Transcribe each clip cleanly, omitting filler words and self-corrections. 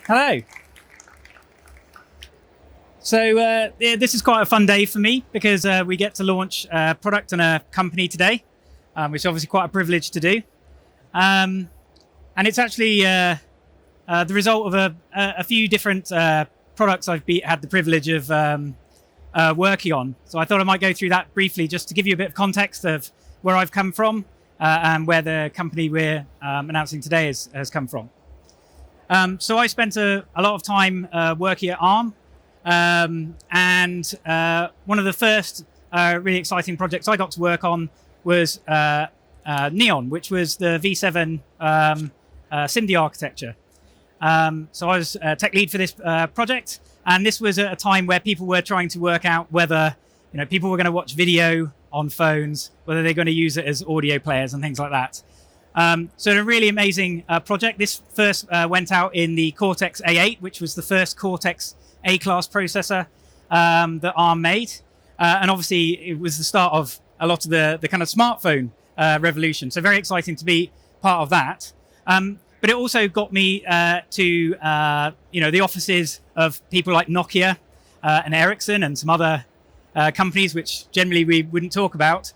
Hello. So this is quite a fun day for me because we get to launch a product and a company today, which is obviously quite a privilege to do. And it's actually the result of a few different products I've had the privilege of working on. So I thought I might go through that briefly just to give you a bit of context of where I've come from and where the company we're announcing today has come from. So I spent a lot of time working at Arm, and one of the first really exciting projects I got to work on was Neon, which was the V7 SIMD architecture. So I was tech lead for this project, and this was at a time where people were trying to work out whether people were going to watch video on phones, whether they're going to use it as audio players and things like that. So a really amazing project. This first went out in the Cortex A8, which was the first Cortex A-class processor that ARM made. And obviously, it was the start of a lot of the kind of smartphone revolution. So very exciting to be part of that. But it also got me to the offices of people like Nokia and Ericsson and some other companies, which generally we wouldn't talk about.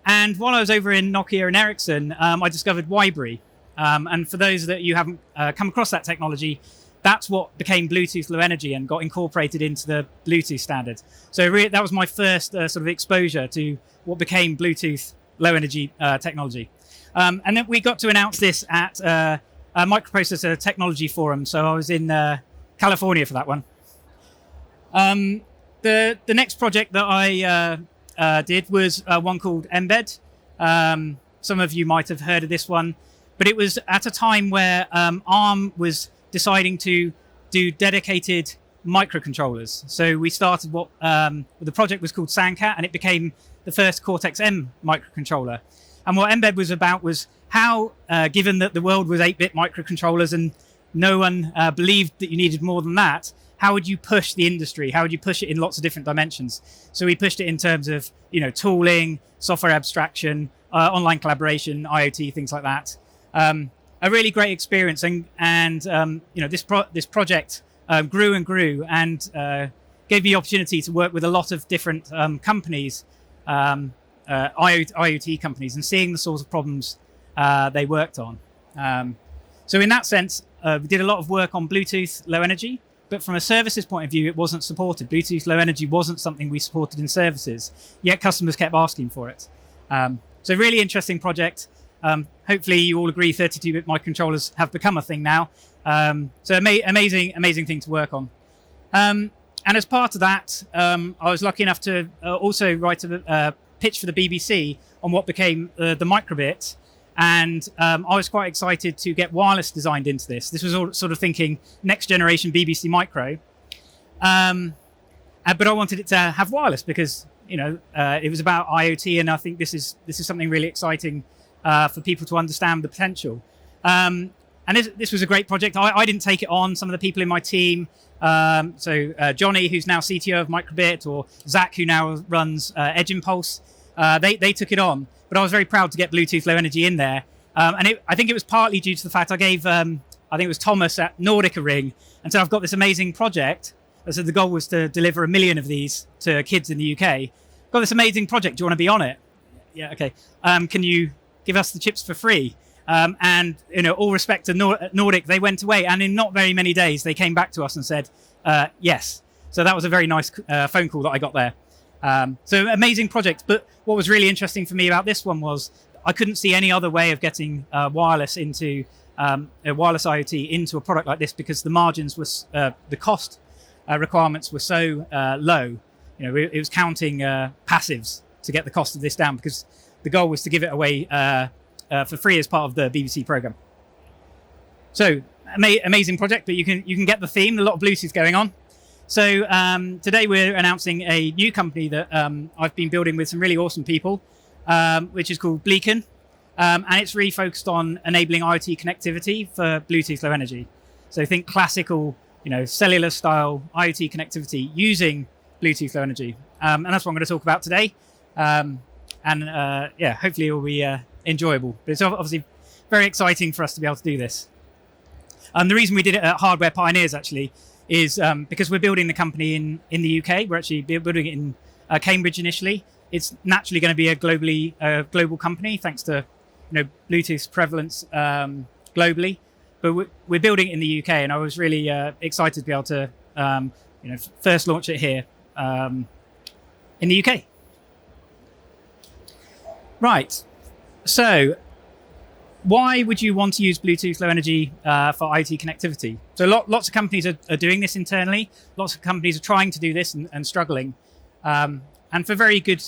And while I was over in Nokia and Ericsson, I discovered Wyberry. And for those that you haven't come across that technology, that's what became Bluetooth Low Energy and got incorporated into the Bluetooth standard. So that was my first sort of exposure to what became Bluetooth Low Energy technology. And then we got to announce this at a microprocessor technology forum. So I was in California for that one. The next project that I did was one called Embed. Some of you might have heard of this one, but it was at a time where ARM was deciding to do dedicated microcontrollers. So we started what the project was called Sandcat, and it became the first Cortex-M microcontroller. And what Embed was about was how, given that the world was 8-bit microcontrollers and no one believed that you needed more than that, how would you push the industry? How would you push it in lots of different dimensions? So we pushed it in terms of, tooling, software abstraction, online collaboration, IoT, things like that. A really great experience, and this project grew and grew, and gave me the opportunity to work with a lot of different companies, IoT companies, and seeing the sorts of problems they worked on. So in that sense, we did a lot of work on Bluetooth Low Energy. But from a services point of view, it wasn't supported. Bluetooth Low Energy wasn't something we supported in services, yet customers kept asking for it. So really interesting project. Hopefully you all agree 32-bit microcontrollers have become a thing now. So amazing thing to work on. And as part of that, I was lucky enough to also write a pitch for the BBC on what became the microbit. And I was quite excited to get wireless designed into this. This was all sort of thinking next generation BBC Micro. But I wanted it to have wireless because, it was about IoT. And I think this is something really exciting for people to understand the potential. And this was a great project. I didn't take it on. Some of the people in my team, so Johnny, who's now CTO of Microbit, or Zach, who now runs Edge Impulse, they took it on. But I was very proud to get Bluetooth Low Energy in there. And I think it was partly due to the fact I gave, I think it was Thomas at Nordic a ring. And so I've got this amazing project. So the goal was to deliver 1 million of these to kids in the UK. Got this amazing project. Do you want to be on it? Yeah, okay. Can you give us the chips for free? And, all respect to Nordic, they went away. And in not very many days, they came back to us and said, yes. So that was a very nice phone call that I got there. So amazing project. But what was really interesting for me about this one was I couldn't see any other way of getting wireless into wireless IoT into a product like this because the margins was the cost requirements were so low. It was counting passives to get the cost of this down because the goal was to give it away for free as part of the BBC program. So amazing project, but you can get the theme. A lot of Bluetooth going on. So today we're announcing a new company that I've been building with some really awesome people, which is called Blecon. And it's really focused on enabling IoT connectivity for Bluetooth Low Energy. So think classical, cellular style IoT connectivity using Bluetooth Low Energy. And that's what I'm going to talk about today. Hopefully it will be enjoyable. But it's obviously very exciting for us to be able to do this. The reason we did it at Hardware Pioneers actually is because we're building the company in the UK. We're actually building it in Cambridge initially. It's naturally going to be a global company thanks to Bluetooth's prevalence globally. But we're building it in the UK, and I was really excited to be able to first launch it here in the UK. Right. So why would you want to use Bluetooth Low Energy for IoT connectivity? So lots of companies are doing this internally. Lots of companies are trying to do this and struggling, and for very good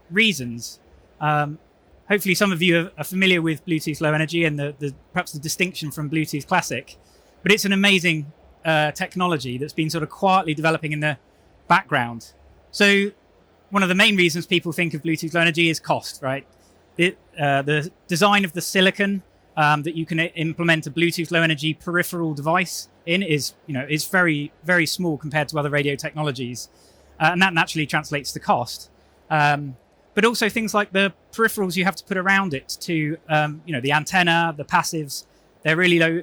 reasons. Hopefully some of you are familiar with Bluetooth Low Energy and perhaps the distinction from Bluetooth Classic. But it's an amazing technology that's been sort of quietly developing in the background. So one of the main reasons people think of Bluetooth Low Energy is cost, right? The design of the silicon that you can implement a Bluetooth Low Energy peripheral device in is very, very small compared to other radio technologies, and that naturally translates to cost. But also things like the peripherals you have to put around it to, the antenna, the passives, they're really low,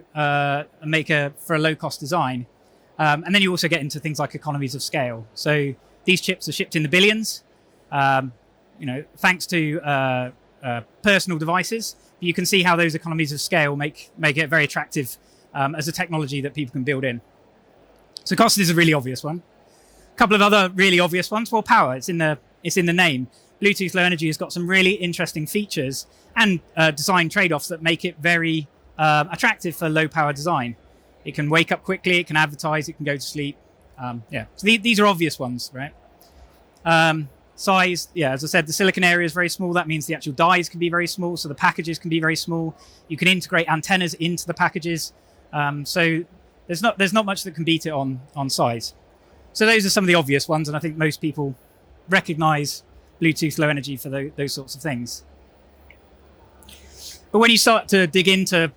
for a low-cost design. And then you also get into things like economies of scale. So these chips are shipped in the billions, thanks to personal devices. You can see how those economies of scale make it very attractive as a technology that people can build in. So cost is a really obvious one. A couple of other really obvious ones. Well, power. It's in the name. Bluetooth Low Energy has got some really interesting features and design trade-offs that make it very attractive for low power design. It can wake up quickly, it can advertise, it can go to sleep. So these are obvious ones, right? Size, as I said, the silicon area is very small. That means the actual dies can be very small, so the packages can be very small. You can integrate antennas into the packages. So there's not much that can beat it on size. So those are some of the obvious ones, and I think most people recognize Bluetooth Low Energy for those sorts of things. But when you start to dig into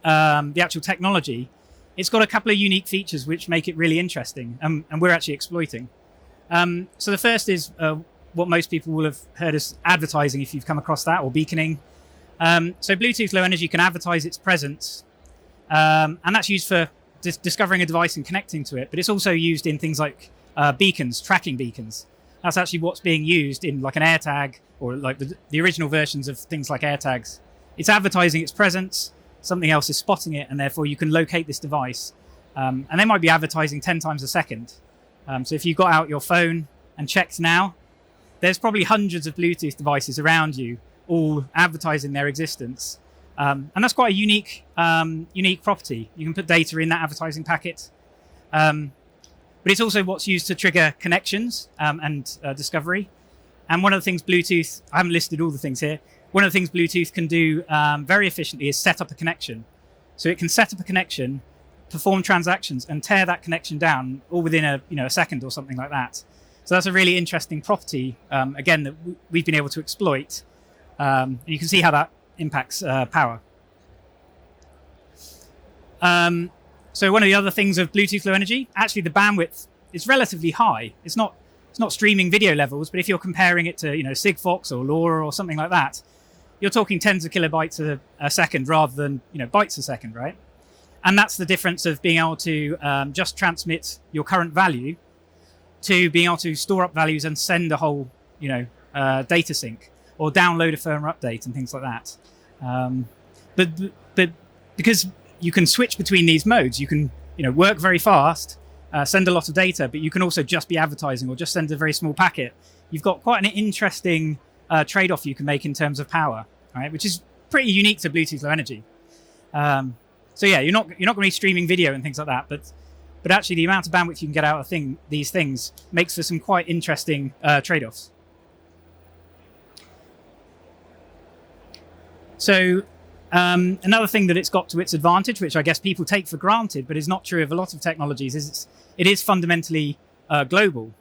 the actual technology, it's got a couple of unique features which make it really interesting, and we're actually exploiting. So the first is what most people will have heard as advertising, if you've come across that, or beaconing. So Bluetooth Low Energy can advertise its presence, and that's used for discovering a device and connecting to it, but it's also used in things like beacons, tracking beacons. That's actually what's being used in like an AirTag or like the original versions of things like AirTags. It's advertising its presence, something else is spotting it, and therefore you can locate this device. And they might be advertising 10 times a second. So if you got out your phone and checked now, there's probably hundreds of Bluetooth devices around you, all advertising their existence. And that's quite a unique property. You can put data in that advertising packet. But it's also what's used to trigger connections and discovery. And one of the things Bluetooth, I haven't listed all the things here, one of the things Bluetooth can do very efficiently is set up a connection. So it can set up a connection, perform transactions, and tear that connection down all within a second or something like that. So that's a really interesting property, again, that we've been able to exploit. And you can see how that impacts power. So one of the other things of Bluetooth Low Energy, actually the bandwidth is relatively high. It's not streaming video levels, but if you're comparing it to Sigfox or LoRa or something like that, you're talking tens of kilobytes a second rather than bytes a second, right? And that's the difference of being able to just transmit your current value to being able to store up values and send a whole data sync or download a firmware update and things like that. But because you can switch between these modes, you can work very fast, send a lot of data, but you can also just be advertising or just send a very small packet. You've got quite an interesting trade-off you can make in terms of power, right? Which is pretty unique to Bluetooth Low Energy. So yeah, you're not going to be streaming video and things like that, but actually the amount of bandwidth you can get out of these things makes for some quite interesting trade-offs. So another thing that it's got to its advantage, which I guess people take for granted, but is not true of a lot of technologies, is it is fundamentally global.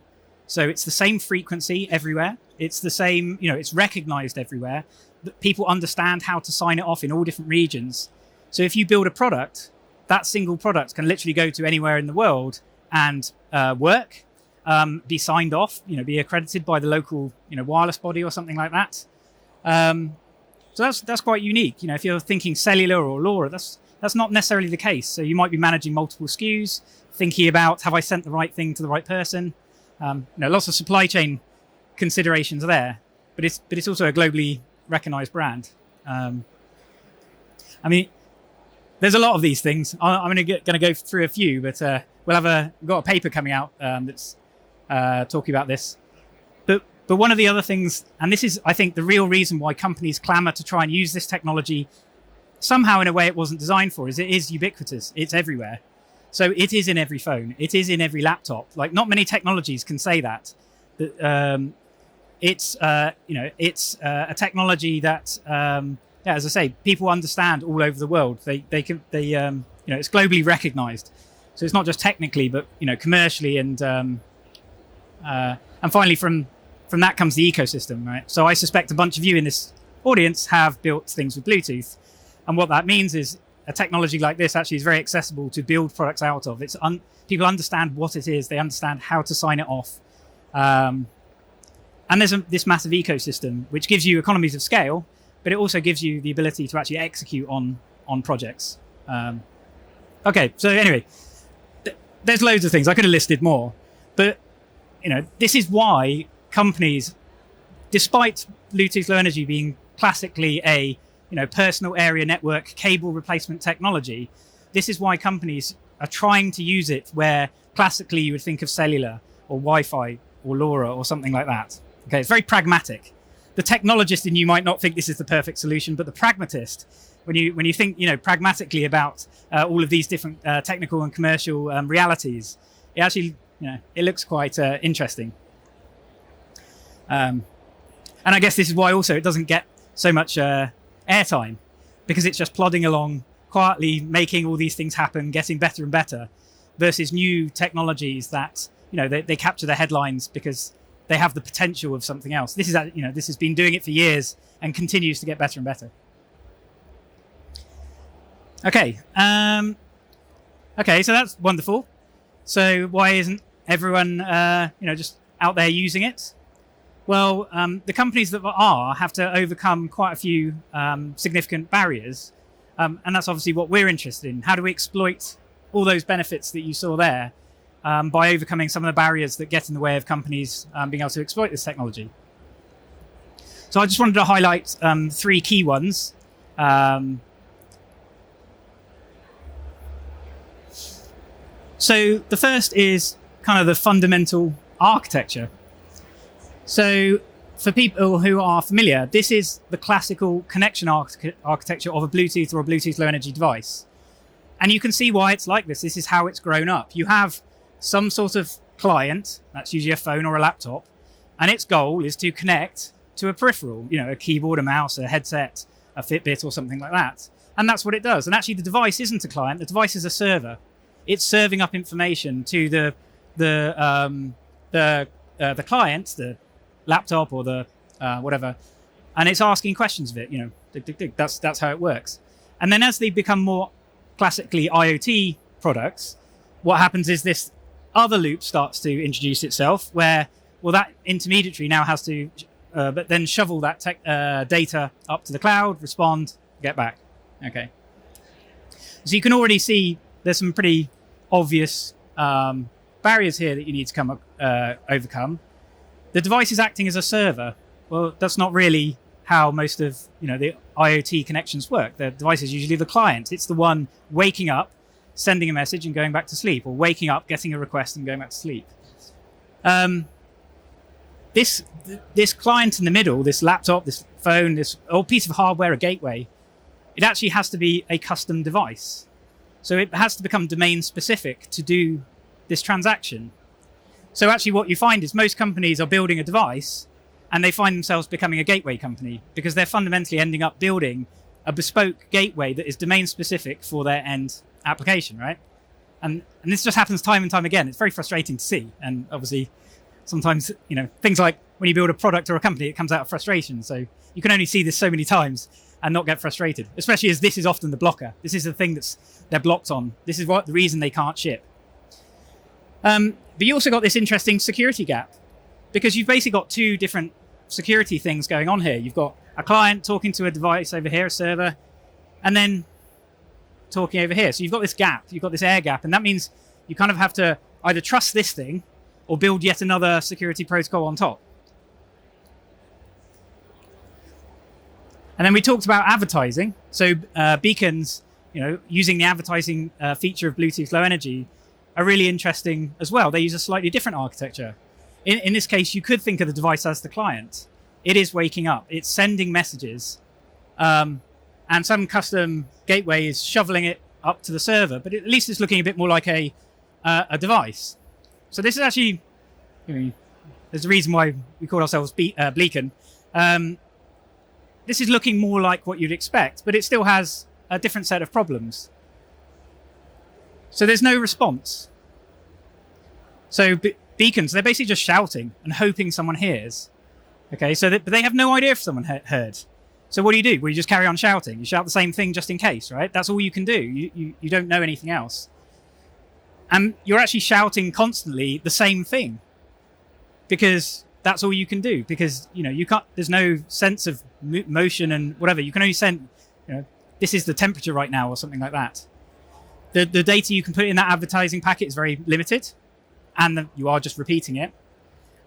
So it's the same frequency everywhere. It's the same, it's recognized everywhere. That people understand how to sign it off in all different regions. So if you build a product, that single product can literally go to anywhere in the world and work, be signed off, be accredited by the local, wireless body or something like that. So that's quite unique. If you're thinking cellular or LoRa, that's that's not necessarily the case. So you might be managing multiple SKUs, thinking about, have I sent the right thing to the right person? Lots of supply chain considerations are there, but it's also a globally recognized brand. There's a lot of these things. I'm going to go through a few, but we've got a paper coming out that's talking about this. But one of the other things, and this is, I think, the real reason why companies clamor to try and use this technology somehow in a way it wasn't designed for, is it is ubiquitous. It's everywhere. So it is in every phone. It is in every laptop. Like, not many technologies can say that. It's a technology that, as I say, people understand all over the world. It's globally recognized. So it's not just technically, but commercially, and finally from that comes the ecosystem, right? So I suspect a bunch of you in this audience have built things with Bluetooth, and what that means is a technology like this actually is very accessible to build products out of. People understand what it is, they understand how to sign it off, and there's this massive ecosystem which gives you economies of scale, but it also gives you the ability to actually execute on projects. Okay, so anyway, there's loads of things. I could have listed more, but this is why companies, despite Bluetooth Low Energy being classically a personal area network cable replacement technology, this is why companies are trying to use it where classically you would think of cellular or Wi-Fi or LoRa or something like that. Okay, it's very pragmatic. The technologist in you might not think this is the perfect solution, but the pragmatist, when you think pragmatically about all of these different technical and commercial realities, it actually it looks quite interesting. And I guess this is why also it doesn't get so much airtime, because it's just plodding along quietly, making all these things happen, getting better and better, versus new technologies that they capture the headlines because they have the potential of something else. This has been doing it for years and continues to get better and better. Okay, so that's wonderful. So why isn't everyone just out there using it? Well, the companies that are have to overcome quite a few significant barriers, and that's obviously what we're interested in. How do we exploit all those benefits that you saw there by overcoming some of the barriers that get in the way of companies being able to exploit this technology? So I just wanted to highlight 3 key ones. So the first is kind of the fundamental architecture. So for people who are familiar, this is the classical connection architecture of a Bluetooth or a Bluetooth Low Energy device. And you can see why it's like this. This is how it's grown up. You have some sort of client, that's usually a phone or a laptop, and its goal is to connect to a peripheral, a keyboard, a mouse, a headset, a Fitbit or something like that. And that's what it does. And actually the device isn't a client, the device is a server. It's serving up information to the client, the laptop or the whatever, and it's asking questions of it. Dig, dig, dig. That's how it works. And then as they become more classically IoT products, what happens is this other loop starts to introduce itself, where that intermediary now has to, but then shovel that data up to the cloud, respond, get back. Okay. So you can already see there's some pretty obvious barriers here that you need to overcome. The device is acting as a server. Well, that's not really how most of the IoT connections work. The device is usually the client. It's the one waking up, sending a message and going back to sleep, or waking up, getting a request and going back to sleep. This client in the middle, this laptop, this phone, this old piece of hardware, a gateway, it actually has to be a custom device. So it has to become domain specific to do this transaction. So actually what you find is most companies are building a device and they find themselves becoming a gateway company because they're fundamentally ending up building a bespoke gateway that is domain specific for their end application, right? And this just happens time and time again. It's very frustrating to see. And obviously sometimes, things like when you build a product or a company, it comes out of frustration. So you can only see this so many times and not get frustrated, especially as this is often the blocker. This is the thing they're blocked on. This is the reason they can't ship. But you also got this interesting security gap because you've basically got 2 different security things going on here. You've got a client talking to a device over here, a server, and then talking over here. So you've got this gap, you've got this air gap, and that means you kind of have to either trust this thing or build yet another security protocol on top. And then we talked about advertising. So beacons, using the advertising feature of Bluetooth Low Energy are really interesting as well. They use a slightly different architecture. In this case, you could think of the device as the client. It is waking up. It's sending messages. And some custom gateway is shoveling it up to the server. But at least it's looking a bit more like a device. So this is actually, there's a reason why we call ourselves Blecon. This is looking more like what you'd expect, but it still has a different set of problems. So there's no response. So beacons, they're basically just shouting and hoping someone hears. Okay, so but they have no idea if someone heard. So what do? Well, you just carry on shouting. You shout the same thing just in case, right? That's all you can do. You don't know anything else. And you're actually shouting constantly the same thing because that's all you can do, because you can't. There's no sense of motion and whatever. You can only send, this is the temperature right now or something like that. The data you can put in that advertising packet is very limited, and you are just repeating it.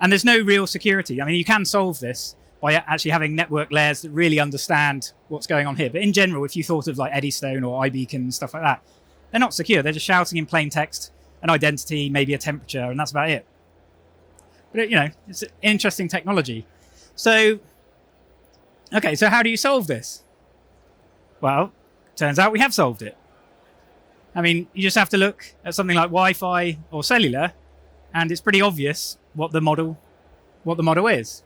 And there's no real security. I mean, you can solve this by actually having network layers that really understand what's going on here. But in general, if you thought of like Eddystone or iBeacon and stuff like that, they're not secure. They're just shouting in plain text, an identity, maybe a temperature, and that's about it. But it's an interesting technology. So, okay, so how do you solve this? Well, turns out we have solved it. I mean, you just have to look at something like Wi-Fi or cellular, and it's pretty obvious what the model is.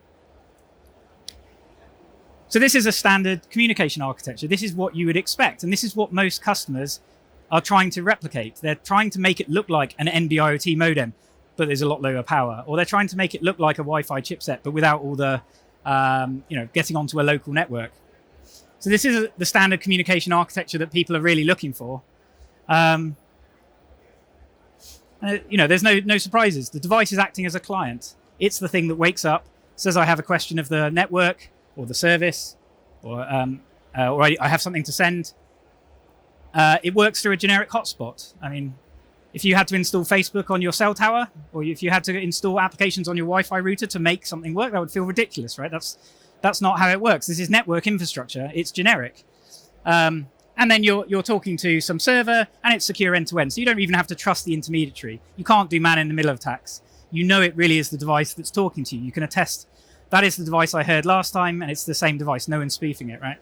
So this is a standard communication architecture. This is what you would expect, and this is what most customers are trying to replicate. They're trying to make it look like an NB-IoT modem, but there's a lot lower power. Or they're trying to make it look like a Wi-Fi chipset, but without all the, getting onto a local network. So this is the standard communication architecture that people are really looking for. There's no surprises. The device is acting as a client. It's the thing that wakes up, says I have a question of the network or the service, or I have something to send. It works through a generic hotspot. I mean, if you had to install Facebook on your cell tower, or if you had to install applications on your Wi-Fi router to make something work, that would feel ridiculous, right? That's not how it works. This is network infrastructure. It's generic. And then you're talking to some server, and it's secure end-to-end. So you don't even have to trust the intermediary. You can't do man-in-the-middle attacks. You know it really is the device that's talking to you. You can attest, that is the device I heard last time, and it's the same device. No one's spoofing it, right?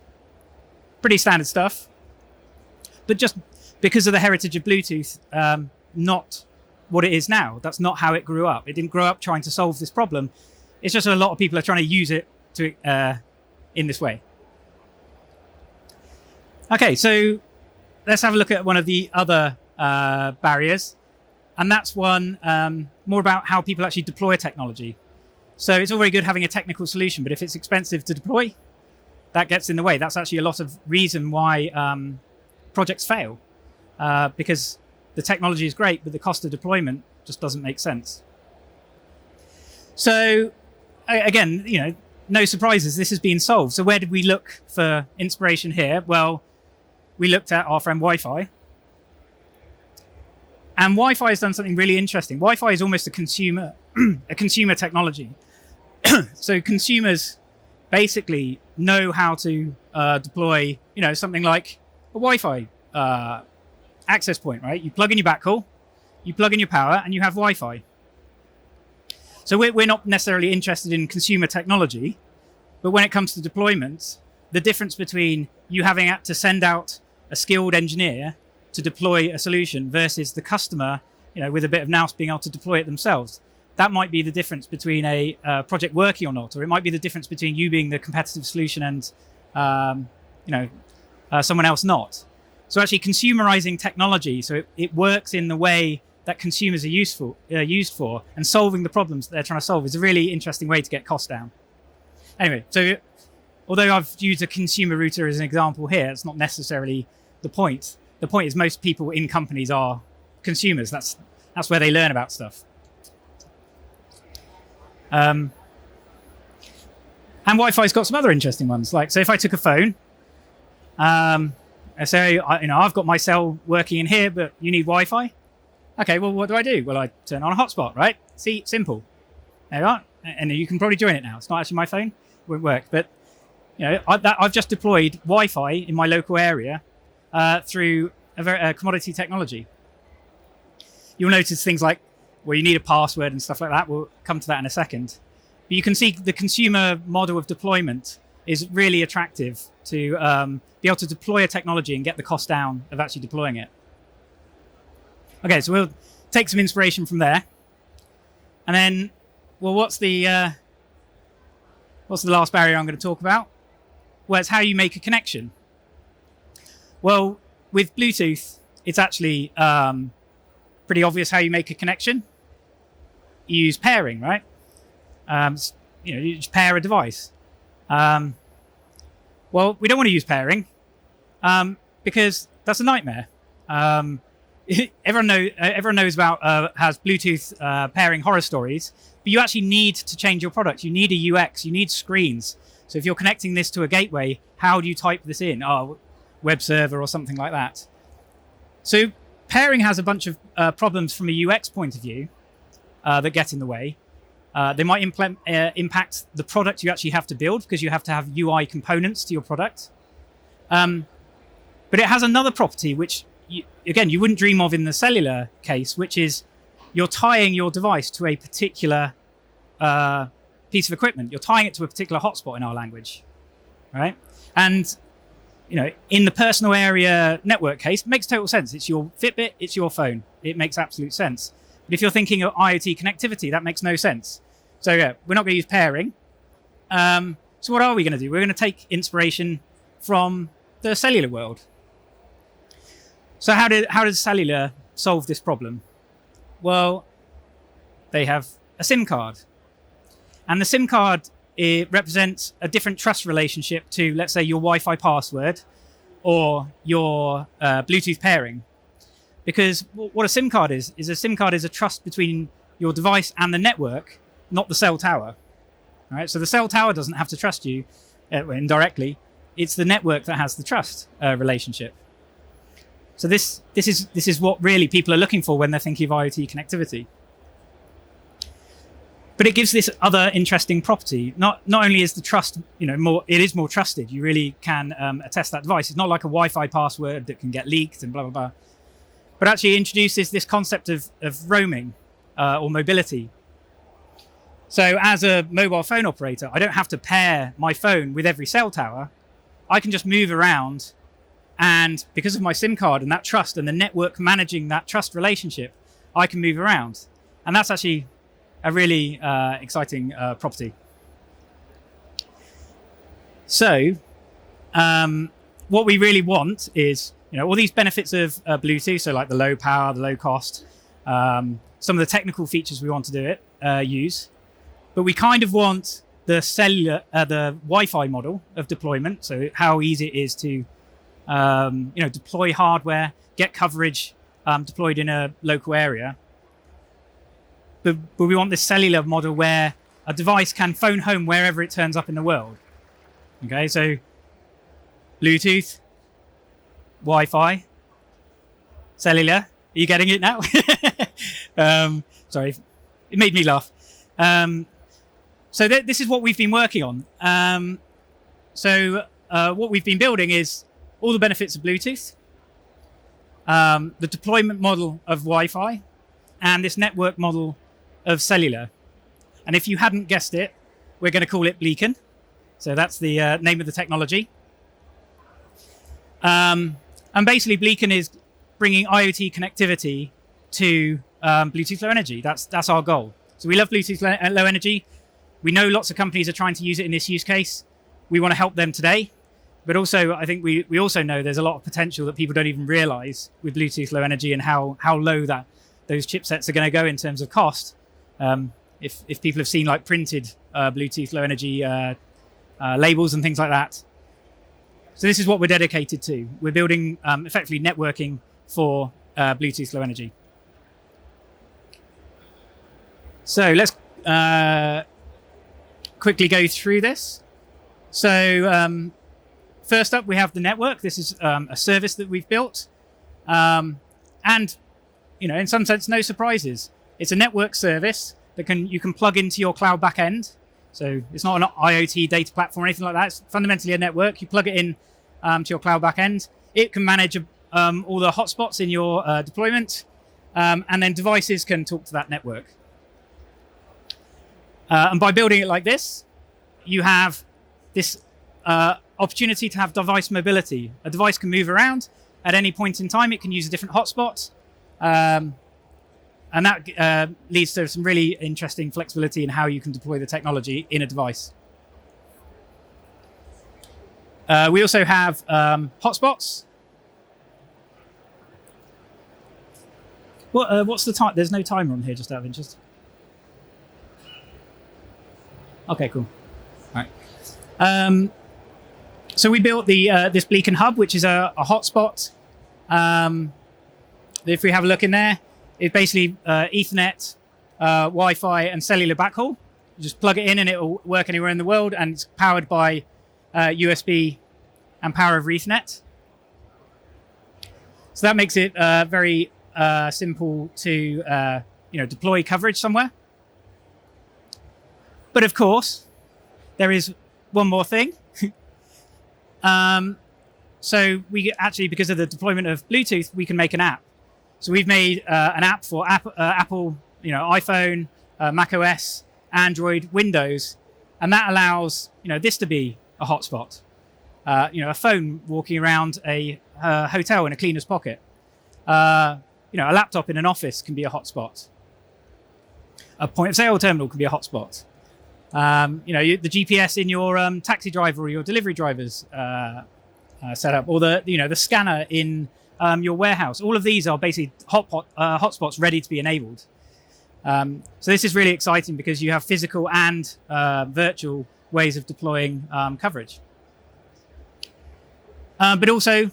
Pretty standard stuff. But just because of the heritage of Bluetooth, not what it is now. That's not how it grew up. It didn't grow up trying to solve this problem. It's just a lot of people are trying to use it to in this way. Okay, so let's have a look at one of the other barriers. And that's one more about how people actually deploy technology. So it's all very good having a technical solution, but if it's expensive to deploy, that gets in the way. That's actually a lot of reason why projects fail, because the technology is great, but the cost of deployment just doesn't make sense. So again, no surprises. This has been solved. So where did we look for inspiration here? Well, we looked at our friend Wi-Fi. And Wi-Fi has done something really interesting. Wi-Fi is almost a consumer technology. So consumers basically know how to deploy, something like a Wi-Fi access point, right? You plug in your backhaul, you plug in your power, and you have Wi-Fi. So we're not necessarily interested in consumer technology, but when it comes to deployments, the difference between you having to send out a skilled engineer to deploy a solution versus the customer, with a bit of nous being able to deploy it themselves, that might be the difference between a project working or not, or it might be the difference between you being the competitive solution and someone else not. So actually consumerizing technology, so it works in the way that consumers are used for, and solving the problems that they're trying to solve is a really interesting way to get costs down. Anyway, so although I've used a consumer router as an example here, it's not necessarily the point. The point is most people in companies are consumers. That's where they learn about stuff. And Wi-Fi's got some other interesting ones. Like, so if I took a phone, So I've got my cell working in here, but you need Wi-Fi. Okay, well, what do? Well, I turn on a hotspot, right? See, simple. There you are, and you can probably join it now. It's not actually my phone; it won't work. But I've just deployed Wi-Fi in my local area through a commodity technology. You'll notice things like, well, you need a password and stuff like that. We'll come to that in a second. But you can see the consumer model of deployment is really attractive to be able to deploy a technology and get the cost down of actually deploying it. Okay, so we'll take some inspiration from there. And then, well, what's the last barrier I'm going to talk about? Well, it's how you make a connection. Well, with Bluetooth, it's actually pretty obvious how you make a connection. You use pairing, right? You just pair a device. Well, we don't want to use pairing because that's a nightmare. Everyone knows about has Bluetooth pairing horror stories, but you actually need to change your product. You need a UX. You need screens. So if you're connecting this to a gateway, how do you type this in? Oh, web server or something like that. So pairing has a bunch of problems from a UX point of view that get in the way. They might impact the product you actually have to build because you have to have UI components to your product. But it has another property which, you wouldn't dream of in the cellular case, which is you're tying your device to a particular piece of equipment. You're tying it to a particular hotspot in our language, right? And in the personal area network case, it makes total sense. It's your Fitbit, it's your phone. It makes absolute sense. But if you're thinking of IoT connectivity, that makes no sense. So yeah, we're not going to use pairing. So what are we going to do? We're going to take inspiration from the cellular world. So how does cellular solve this problem? Well, they have a SIM card. And the SIM card, it represents a different trust relationship to, let's say, your Wi-Fi password or your Bluetooth pairing. Because what a SIM card is a SIM card is a trust between your device and the network, not the cell tower. All right? So the cell tower doesn't have to trust you indirectly. It's the network that has the trust relationship. So this is what really people are looking for when they're thinking of IoT connectivity. But it gives this other interesting property. Not only is the trust, it is more trusted. You really can attest that device. It's not like a Wi-Fi password that can get leaked and blah, blah, blah. But actually introduces this concept of roaming or mobility. So as a mobile phone operator, I don't have to pair my phone with every cell tower. I can just move around, and because of my SIM card and that trust and the network managing that trust relationship, I can move around. And that's actually a really exciting property. So what we really want is, all these benefits of Bluetooth, so like the low power, the low cost, some of the technical features we want to do it, use. But we kind of want the cellular, the Wi-Fi model of deployment, so how easy it is to deploy hardware, get coverage deployed in a local area. But we want this cellular model where a device can phone home wherever it turns up in the world. Okay, so Bluetooth, Wi-Fi, cellular. Are you getting it now? Sorry, it made me laugh. So this is what we've been working on. What we've been building is all the benefits of Bluetooth, the deployment model of Wi-Fi, and this network model of cellular. And if you hadn't guessed it, we're going to call it Blecon. So that's the name of the technology. And basically, Blecon is bringing IoT connectivity to Bluetooth Low Energy. That's our goal. So we love Bluetooth Low Energy. We know lots of companies are trying to use it in this use case. We want to help them today. But also, I think we also know there's a lot of potential that people don't even realize with Bluetooth Low Energy and how low those chipsets are going to go in terms of cost. If people have seen like printed Bluetooth Low Energy labels and things like that. So this is what we're dedicated to. We're building effectively networking for Bluetooth Low Energy. So let's quickly go through this. So first up, we have the network. This is a service that we've built. And, in some sense, no surprises. It's a network service that you can plug into your cloud backend. So it's not an IoT data platform or anything like that. It's fundamentally a network. You plug it in to your cloud backend. It can manage all the hotspots in your deployment. And then devices can talk to that network. And by building it like this, you have this opportunity to have device mobility. A device can move around at any point in time. It can use a different hotspot. And that leads to some really interesting flexibility in how you can deploy the technology in a device. We also have hotspots. What's the time? There's no timer on here, just out of interest. Okay, cool. All right. So we built this Blecon hub, which is a hotspot. If we have a look in there, it's basically Ethernet, Wi-Fi, and cellular backhaul. You just plug it in, and it will work anywhere in the world, and it's powered by USB and power over Ethernet. So that makes it very simple to deploy coverage somewhere. But of course, there is one more thing. So we actually, because of the deployment of Bluetooth, we can make an app. So we've made an app for Apple, iPhone, Mac OS, Android, Windows, and that allows this to be a hotspot. A phone walking around a hotel in a cleaner's pocket. A laptop in an office can be a hotspot. A point of sale terminal can be a hotspot. The GPS in your taxi driver or your delivery driver's setup, or the scanner in your warehouse. All of these are basically hotspots ready to be enabled. So this is really exciting because you have physical and virtual ways of deploying coverage. But also,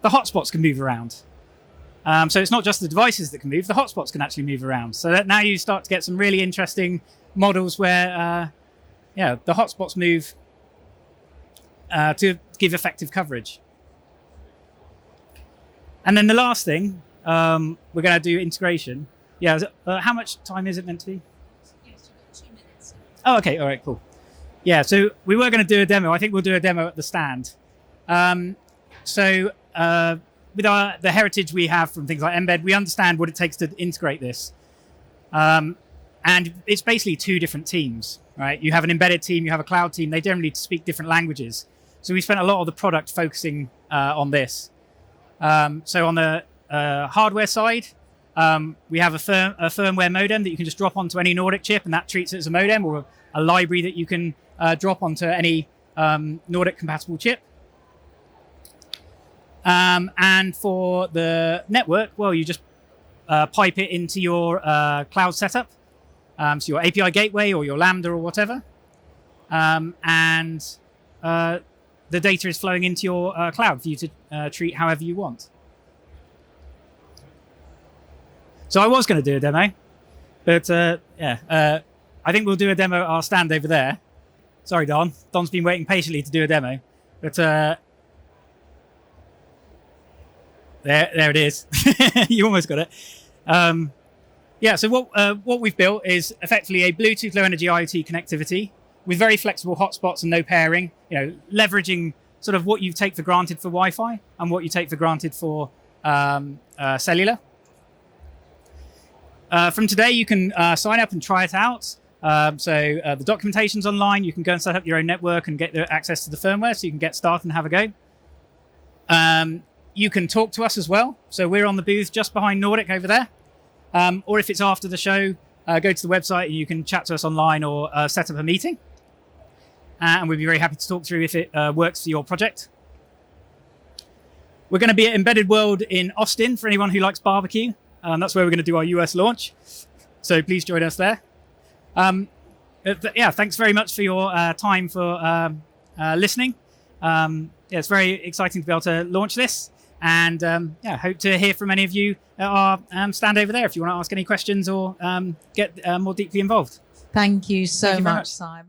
the hotspots can move around. So it's not just the devices that can move, the hotspots can actually move around. So that now you start to get some really interesting models where the hotspots move to give effective coverage. And then the last thing, we're going to do integration. Yeah, how much time is it meant to be? Yes, you've got 2 minutes. Oh, okay, all right, cool. Yeah, so we were going to do a demo. I think we'll do a demo at the stand. With the heritage we have from things like Embed, we understand what it takes to integrate this. And it's basically two different teams, right? You have an embedded team, you have a cloud team. They generally speak different languages. So we spent a lot of the product focusing on this. So on the hardware side, we have a firmware modem that you can just drop onto any Nordic chip, and that treats it as a modem, or a library that you can drop onto any Nordic compatible chip. And for the network, well, you just pipe it into your cloud setup, so your API gateway or your Lambda or whatever, and the data is flowing into your cloud for you to treat however you want. So I was going to do a demo, but I think we'll do a demo at our stand over there. Sorry, Don. Don's been waiting patiently to do a demo, but there it is. You almost got it. So what we've built is effectively a Bluetooth Low Energy IoT connectivity with very flexible hotspots and no pairing. Leveraging sort of what you take for granted for Wi-Fi and what you take for granted for cellular. From today, you can sign up and try it out. The documentation's online. You can go and set up your own network and get access to the firmware, so you can get started and have a go. You can talk to us as well. So we're on the booth just behind Nordic over there. Or if it's after the show, go to the website and you can chat to us online or set up a meeting. And we'd be very happy to talk through if it works for your project. We're going to be at Embedded World in Austin for anyone who likes barbecue. That's where we're going to do our US launch. So please join us there. Thanks very much for your time for listening. It's very exciting to be able to launch this. And hope to hear from any of you at our stand over there if you want to ask any questions or get more deeply involved. Thank you so Thank you very much, much, Simon.